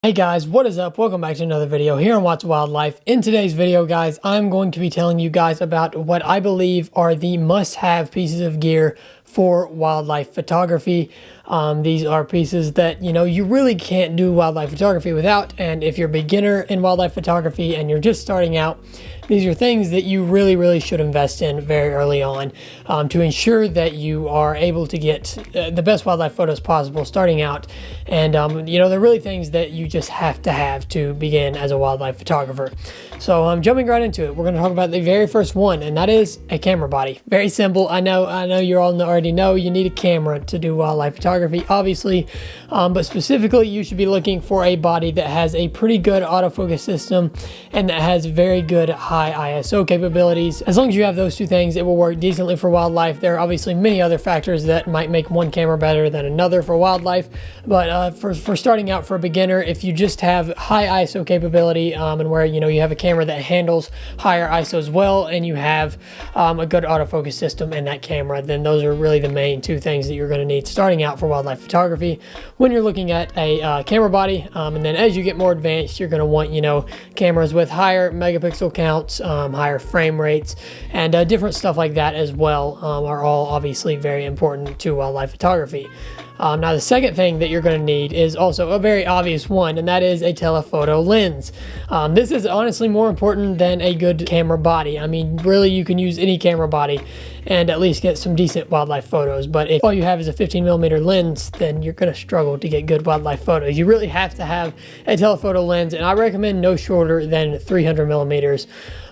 Hey guys, what is up? Welcome back to another video here on Watch Wildlife. In today's video, guys, I'm going to be telling you guys about what I believe are the must-have pieces of gear for wildlife photography. These are pieces that, you really can't do wildlife photography without. And if you're a beginner in wildlife photography and you're just starting out, these are things that you really should invest in very early on to ensure that you are able to get the best wildlife photos possible starting out. And, they're really things that you just have to begin as a wildlife photographer. So I'm jumping right into it. We're going to talk about the very first one, and that is a camera body. Very simple. I know you all already know you need a camera to do wildlife photography, obviously, but specifically you should be looking for a body that has a pretty good autofocus system and that has very good high ISO capabilities. As long as you have those two things, it will work decently for wildlife. There are obviously many other factors that might make one camera better than another for wildlife, but for starting out for a beginner, if you just have high ISO capability and where you have a camera that handles higher ISO as well, and you have a good autofocus system in that camera, then those are really the main two things that you're going to need starting out for wildlife photography when you're looking at a camera body. And then as you get more advanced, you're going to want cameras with higher megapixel counts, higher frame rates, and different stuff like that as well are all obviously very important to wildlife photography. Now the second thing that you're going to need is also a very obvious one, and that is a telephoto lens. This is honestly more important than a good camera body. I mean, really, you can use any camera body and at least get some decent wildlife photos, but if all you have is a 15mm lens, then you're going to struggle to get good wildlife photos. You really have to have a telephoto lens, and I recommend no shorter than 300mm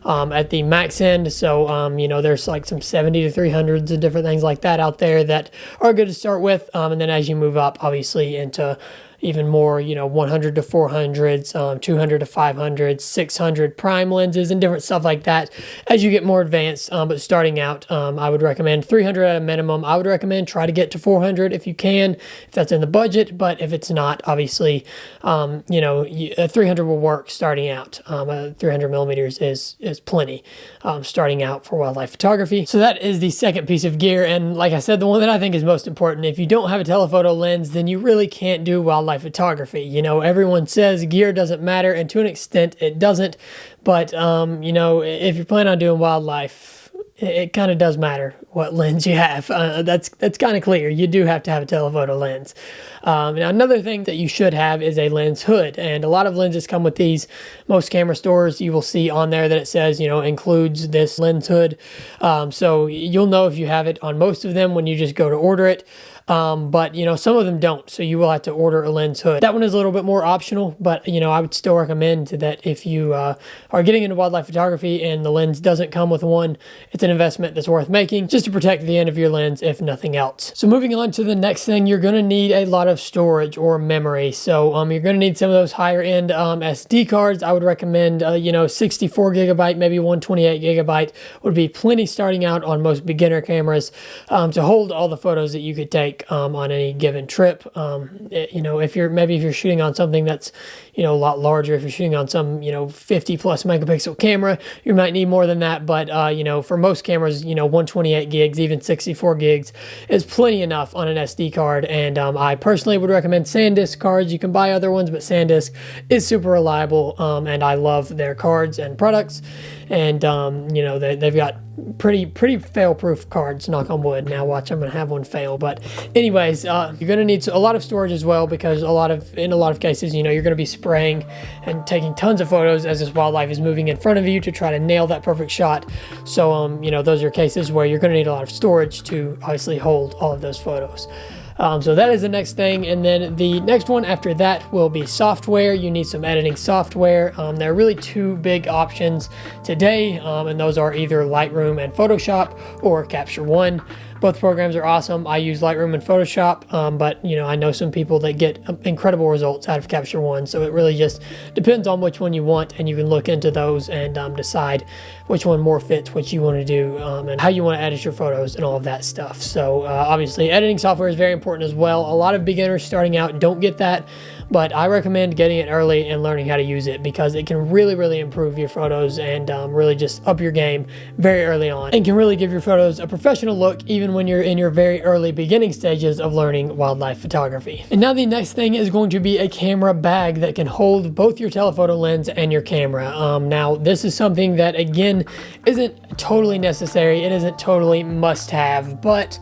at the max end. So there's like some 70 to 300s and different things like that out there that are good to start with, and then as you move up obviously into even more 100 to 400s, 200 to 500s, 600 prime lenses and different stuff like that as you get more advanced. But starting out, I would recommend 300 at a minimum. I would recommend try to get to 400 if you can, if that's in the budget, but if it's not, obviously 300 will work starting out. 300mm is plenty starting out for wildlife photography. So that is the second piece of gear, and like I said, the one that I think is most important. If you don't have a telephoto lens, then you really can't do wildlife photography. Everyone says gear doesn't matter, and to an extent it doesn't, but if you're planning on doing wildlife, it kind of does matter what lens you have. That's kind of clear. You do have to have a telephoto lens. Now another thing that you should have is a lens hood, and a lot of lenses come with these. Most camera stores, you will see on there that it says includes this lens hood, so you'll know if you have it on most of them when you just go to order it. But some of them don't, so you will have to order a lens hood. That one is a little bit more optional, but I would still recommend that if you are getting into wildlife photography and the lens doesn't come with one, it's an investment that's worth making just to protect the end of your lens if nothing else. So moving on to the next thing, you're going to need a lot of storage or memory. So you're going to need some of those higher end SD cards. I would recommend 64 gigabyte, maybe 128 gigabyte would be plenty starting out on most beginner cameras to hold all the photos that you could take on any given trip. If you're shooting on something that's a lot larger, if you're shooting on some 50 plus megapixel camera, you might need more than that, but for most cameras 128 gigs, even 64 gigs is plenty enough on an SD card. And I personally would recommend SanDisk cards. You can buy other ones, but SanDisk is super reliable, and I love their cards and products. And they've got pretty fail-proof cards, knock on wood. Now watch, I'm gonna have one fail. But anyways, you're gonna need a lot of storage as well, because in a lot of cases you're gonna be spraying and taking tons of photos as this wildlife is moving in front of you to try to nail that perfect shot. So those are cases where you're gonna need a lot of storage to obviously hold all of those photos. So that is the next thing, and then the next one after that will be software. You need some editing software. There are really two big options today, and those are either Lightroom and Photoshop or Capture One. Both programs are awesome. I use Lightroom and Photoshop, but I know some people that get incredible results out of Capture One, so it really just depends on which one you want, and you can look into those and decide which one more fits what you want to do, and how you want to edit your photos and all of that stuff. So obviously editing software is very important as well. A lot of beginners starting out don't get that, but I recommend getting it early and learning how to use it, because it can really improve your photos and really just up your game very early on, and can really give your photos a professional look even when you're in your very early beginning stages of learning wildlife photography. And now the next thing is going to be a camera bag that can hold both your telephoto lens and your camera. Now this is something that, again, isn't totally necessary. It isn't totally must-have, but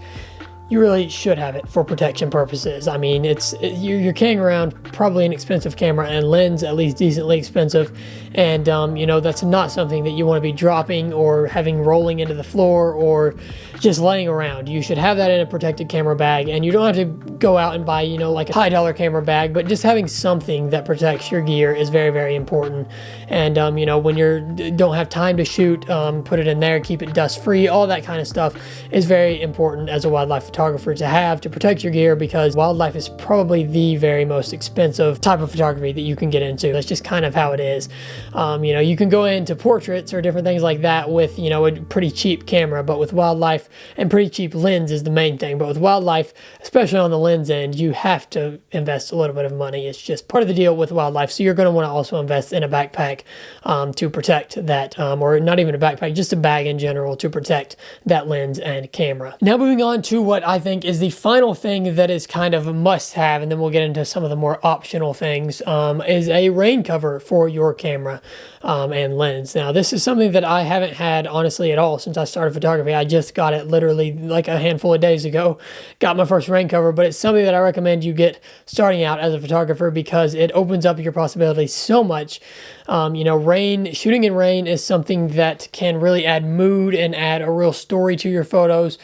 you really should have it for protection purposes. I mean, you're carrying around probably an expensive camera and lens, at least decently expensive, and you know, that's not something that you want to be dropping or having rolling into the floor or just laying around. You should have that in a protected camera bag, and you don't have to go out and buy, you know, like a high-dollar camera bag, but just having something that protects your gear is very important. And you know, when you don't have time to shoot, put it in there, keep it dust-free. All that kind of stuff is very important as a wildlife photographer to have to protect your gear, because wildlife is probably the very most expensive type of photography that you can get into. That's just kind of how it is. You know, you can go into portraits or different things like that with, you know, a pretty cheap camera, but with wildlife, and pretty cheap lens is the main thing, but with wildlife, especially on the lens end, you have to invest a little bit of money. It's just part of the deal with wildlife. So you're going to want to also invest in a backpack to protect that, or not even a backpack, just a bag in general to protect that lens and camera. Now moving on to what I think is the final thing that is kind of a must-have, and then we'll get into some of the more optional things, is a rain cover for your camera and lens. Now this is something that I haven't had honestly at all since I started photography. I just got it literally like a handful of days ago, got my first rain cover, but it's something that I recommend you get starting out as a photographer, because it opens up your possibilities so much. You know, shooting in rain is something that can really add mood and add a real story to your photos.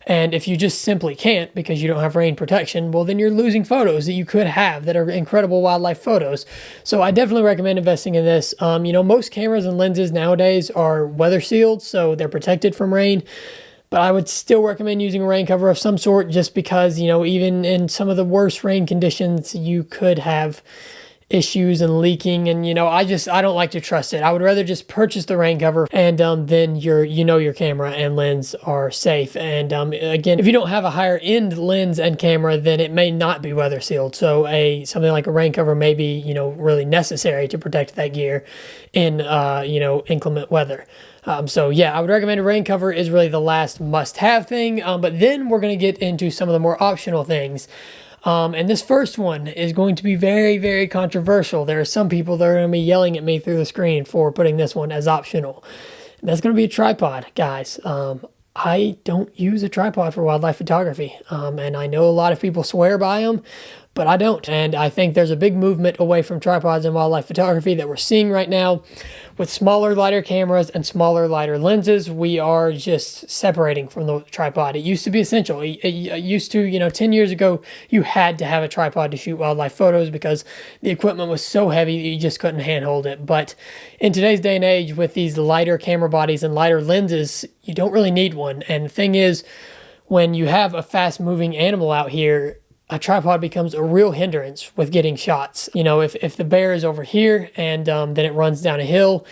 And if you just simply can't because you don't have rain protection, well, then you're losing photos that you could have that are incredible wildlife photos. So I definitely recommend investing in this. You know, most cameras and lenses nowadays are weather sealed, so they're protected from rain. But I would still recommend using a rain cover of some sort, just because, you know, even in some of the worst rain conditions, you could have issues and leaking, and you know, I don't like to trust it. I would rather just purchase the rain cover, and then your camera and lens are safe. And again, if you don't have a higher end lens and camera, then it may not be weather sealed, so something like a rain cover may be, you know, really necessary to protect that gear in you know, inclement weather. So yeah, I would recommend a rain cover is really the last must-have thing, but then we're going to get into some of the more optional things. And this first one is going to be very controversial. There are some people that are going to be yelling at me through the screen for putting this one as optional. And that's going to be a tripod, guys. I don't use a tripod for wildlife photography. And I know a lot of people swear by them, but I don't. And I think there's a big movement away from tripods in wildlife photography that we're seeing right now. With smaller, lighter cameras and smaller, lighter lenses, we are just separating from the tripod. It used to be essential. It used to, you know, 10 years ago, you had to have a tripod to shoot wildlife photos because the equipment was so heavy that you just couldn't handhold it. But in today's day and age, with these lighter camera bodies and lighter lenses, you don't really need one. And the thing is, when you have a fast-moving animal out here, a tripod becomes a real hindrance with getting shots. You know, if the bear is over here and then it runs down a hill,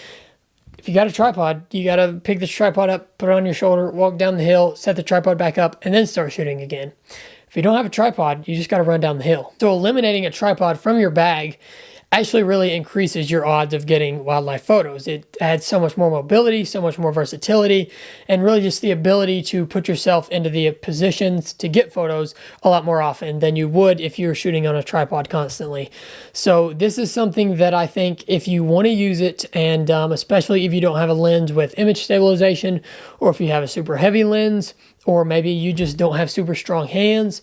if you got a tripod, you got to pick the tripod up, put it on your shoulder, walk down the hill, set the tripod back up, and then start shooting again. If you don't have a tripod, you just got to run down the hill. So eliminating a tripod from your bag actually really increases your odds of getting wildlife photos. It adds so much more mobility, so much more versatility, and really just the ability to put yourself into the positions to get photos a lot more often than you would if you were shooting on a tripod constantly. So this is something that I think if you want to use it, and especially if you don't have a lens with image stabilization, or if you have a super heavy lens, or maybe you just don't have super strong hands,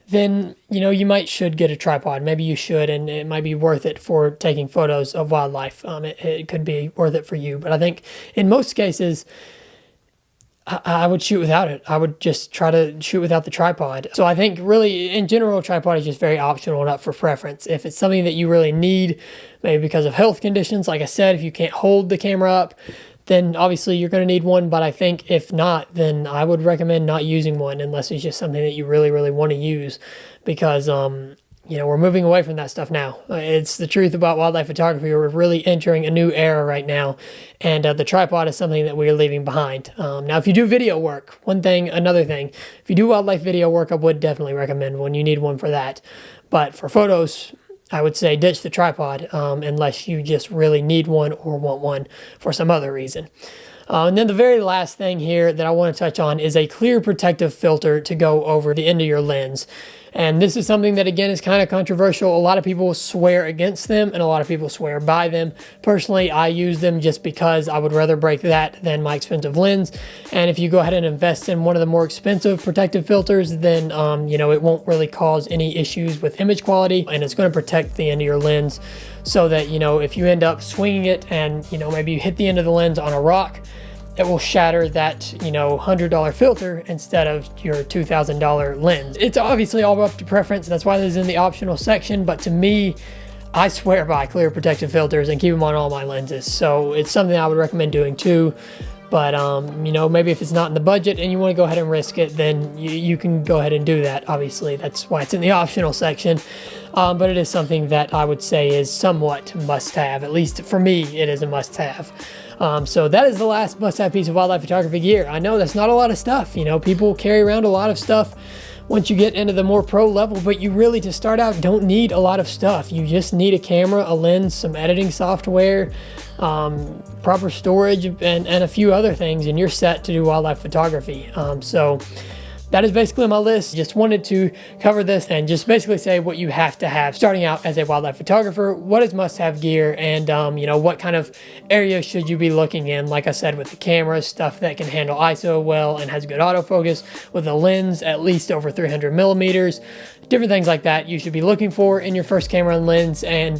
then, you know, you should get a tripod. Maybe you should, and it might be worth it for taking photos of wildlife. It could be worth it for you. But I think in most cases, I would shoot without it. I would just try to shoot without the tripod. So I think really, in general, a tripod is just very optional and up for preference. If it's something that you really need, maybe because of health conditions, like I said, if you can't hold the camera up, then obviously you're going to need one. But I think if not, then I would recommend not using one unless it's just something that you really want to use, because you know, we're moving away from that stuff now. It's the truth about wildlife photography. We're really entering a new era right now, and the tripod is something that we're leaving behind. Now, if you do video work, another thing, if you do wildlife video work, I would definitely recommend one. You need one for that. But for photos, I would say ditch the tripod unless you just really need one or want one for some other reason. And then the very last thing here that I want to touch on is a clear protective filter to go over the end of your lens. And this is something that, again, is kind of controversial. A lot of people swear against them and a lot of people swear by them. Personally, I use them just because I would rather break that than my expensive lens. And if you go ahead and invest in one of the more expensive protective filters, then, you know, it won't really cause any issues with image quality, and it's going to protect the end of your lens so that, you know, if you end up swinging it and, you know, maybe you hit the end of the lens on a rock, it will shatter that, you know, $100 filter instead of your $2,000 lens. It's obviously all up to preference. That's why this is in the optional section. But to me, I swear by clear protective filters and keep them on all my lenses. So it's something I would recommend doing too. But, you know, maybe if it's not in the budget and you want to go ahead and risk it, then you can go ahead and do that. Obviously, that's why it's in the optional section. But it is something that I would say is somewhat must-have. At least for me, it is a must-have. So that is the last must-have piece of wildlife photography gear. I know that's not a lot of stuff. You know, people carry around a lot of stuff once you get into the more pro level, but you really, to start out, don't need a lot of stuff. You just need a camera, a lens, some editing software, proper storage, and a few other things, and you're set to do wildlife photography. So that is basically my list. Just wanted to cover this and just basically say what you have to have starting out as a wildlife photographer, what is must-have gear, and you know, what kind of areas should you be looking in. Like I said, with the camera, stuff that can handle ISO well and has good autofocus, with a lens at least over 300 millimeters, different things like that you should be looking for in your first camera and lens. And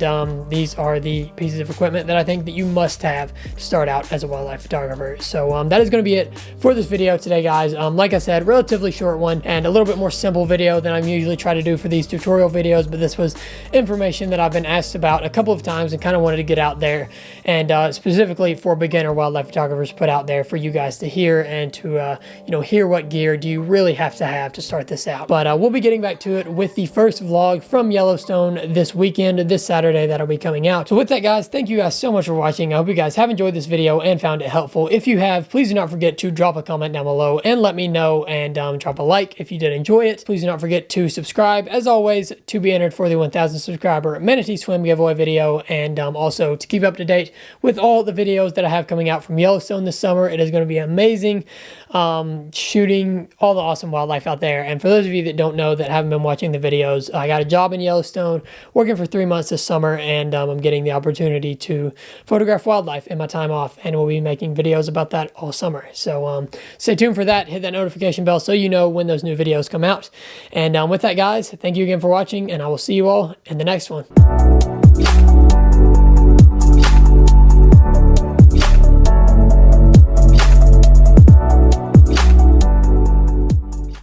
these are the pieces of equipment that I think that you must have to start out as a wildlife photographer. So that is going to be it for this video today, guys. Like I said, relatively short one and a little bit more simple video than I usually try to do for these tutorial videos, but this was information that I've been asked about a couple of times and kind of wanted to get out there, and specifically for beginner wildlife photographers, put out there for you guys to hear and to you know, hear what gear do you really have to start this out. But we'll be getting back to it with the first vlog from Yellowstone this weekend, this Saturday, that'll be coming out. So with that, guys, thank you guys so much for watching. I hope you guys have enjoyed this video and found it helpful. If you have, please do not forget to drop a comment down below and let me know, and drop a like if you did enjoy it. Please do not forget to subscribe, as always, to be entered for the 1,000 subscriber manatee swim giveaway video, and also to keep up to date with all the videos that I have coming out from Yellowstone this summer. It is going to be amazing, shooting all the awesome wildlife out there. And for those of you that don't know, that haven't been watching the videos, I got a job in Yellowstone working for 3 months this summer, and I'm getting the opportunity to photograph wildlife in my time off, and we'll be making videos about that all summer. So stay tuned for that. Hit that notification bell so you know when those new videos come out. And with that, guys, thank you again for watching, and I will see you all in the next one.